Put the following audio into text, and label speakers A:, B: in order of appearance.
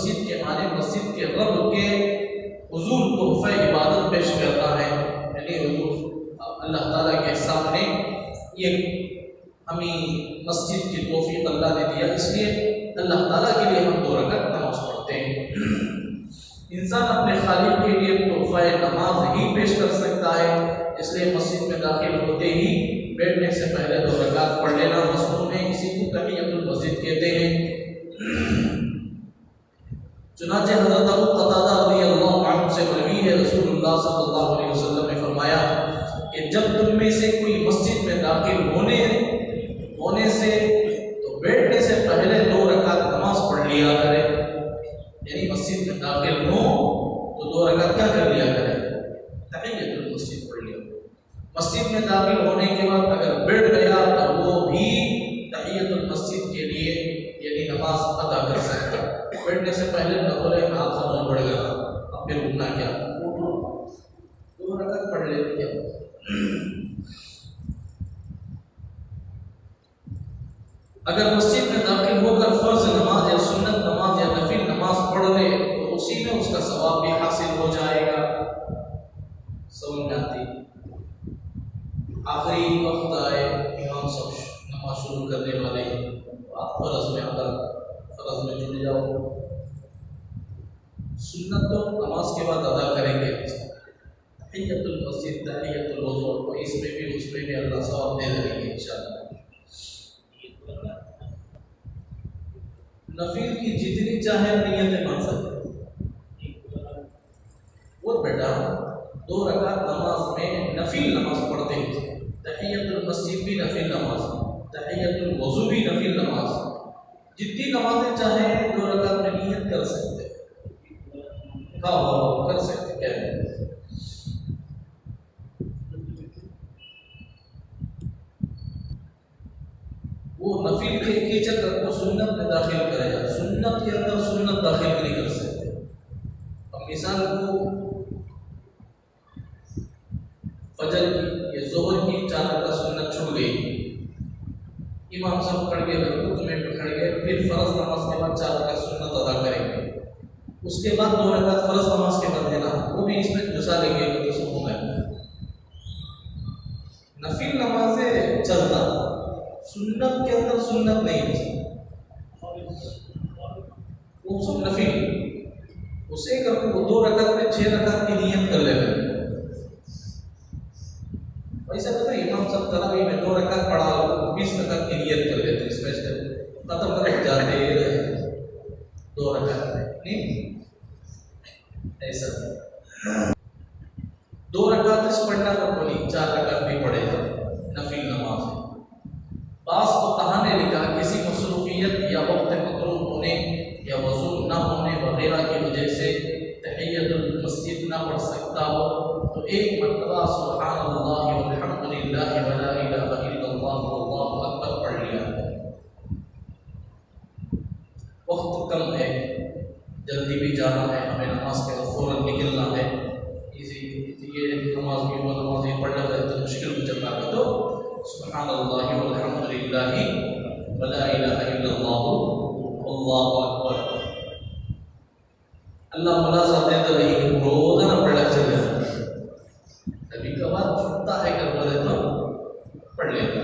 A: मस्जिद के आने, मस्जिद के रब के हुजूर तोहफा इबादत पेश करना है, यानी अल्लाह ताला के सामने ये हमें मस्जिद की तौफीक अल्लाह ने दिया, इसलिए अल्लाह ताला के लिए हम 2 रकात नमाज पढ़ते हैं। इंसान अपने खालिक के लिए तोहफा नमाज ही पेश कर सकता है, इसलिए मस्जिद में दाखिल होते ही बैठने से पहले 2 रकात पढ़ लेना मसनून है, इसी को तहियतुल मस्जिद कहते हैं। चुनांचे हज़रत अबू क़तादा रज़ियल्लाहु अन्हु से मरवी है, रसूलुल्लाह सल्लल्लाहु अलैहि वसल्लम ने फरमाया कि जब तुम में से कोई मस्जिद में दाखिल होने से तो बैठने से पहले 2 रकात नमाज पढ़ लिया करें। यानी मस्जिद में दाखिल हो तो 2 रकात क्या कर लिया करें, तहियतुल मस्जिद पढ़ लिया। मस्जिद में दाखिल होने के बाद अगर बैठ गया तो वो भी तहियतुल मस्जिद के लिए यानी नमाज अदा कर सकता है। बैठने से पहले न बोले हाथ समझ बढ़ गया, अब फिर उठना क्या, 2 रकात पढ़ लेते क्या। अगर मस्जिद में दाखिल होकर फर्ज नमाज या सुन्नत नमाज या नफिल नमाज पढ़ ले तो उसी में उसका सवाब भी हासिल हो जाएगा। समझ में आती? आखिरी वक्त आए, इमाम सब नमाज शुरू करने वाले हैं, आप फर्ज में आकर फर्ज में जुड़ जाओ। सुन्नत तो नमाज के बाद अदा करेंगे, तहियतुल मस्जिद, तहियतुल वज़ू, तो इसमें भी उसमें भी अल्लाह सवाब दे देंगे इंशाअल्लाह। नफिल की जितनी चाहे नियतें बन सकते वो बेटा 2 रकात नमाज में नफिल नमाज पढ़ते हैं, तहियतुल मस्जिद भी नफिल नमाज, तहियतुल वज़ू भी नफिल नमाज, जितनी नमाजें चाहे 2 रकात में नियत कर सकते हैं। हाँ कर सकते क्या है। वो नफिल के चक्कर को सुन्नत में दाखिल करेगा, सुन्नत के अंदर सुन्नत दाखिल नहीं कर सकते। अब मिसाल को फजर की या ज़ोहर की 4 रकात सुन्नत छूट गई, इमाम साहब खड़ गए, रुकू में खड़ गए, फिर फर्ज नमाज के बाद 4 रकात सुन्नत अदा करेंगे, उसके बाद 2 रकात फर्ज नमाज के बाद देना, वो भी इसमें घुसा लेंगे तो सब हो गया। नफिल नमाज़ें चलता, सुन्नत के अंदर सुन्नत नहीं है, वो सब नफिल, उसे कर 2 रकात में 6 रकात की नियत कर लेना। वैसा तो इमाम सब तरावी में 2 रकात पढ़ा, 20 रकात की नियत कर लेते, इसमें से खत्म कर जाते 2 रकात नहीं, ऐसा 2 रकात पढ़ना तो बोली, 4 रकात भी पढ़ेगा नफिल नमाज। बास को कहा ने लिखा किसी मसरूफियत या वक्त मकरूह होने या वज़ू न होने वगैरह की वजह से तहियतुल मस्जिद न पढ़ सकता हो तो एक मरतबा सुब्हानल्लाह वल्हम्दुलिल्लाह वला इलाहा इल्लल्लाह वल्लाहु अकबर पढ़ लिया। वक्त कम है, जल्दी भी जाना है, हमें नमाज के वक्त फौरन निकलना है, ये नमाज भी वो नमाज ही पढ़ना है तो मुश्किल हो जाता है, तो सुब्हानल्लाह वल्हम्दुलिल्लाह वला इलाहा इल्लल्लाह वल्लाहु अकबर। अल्लाह मुलाज़ा दे तो नहीं रोज़ाना पढ़ा चले, कभी कभार छूटता है कर बोले तो पढ़ लेता।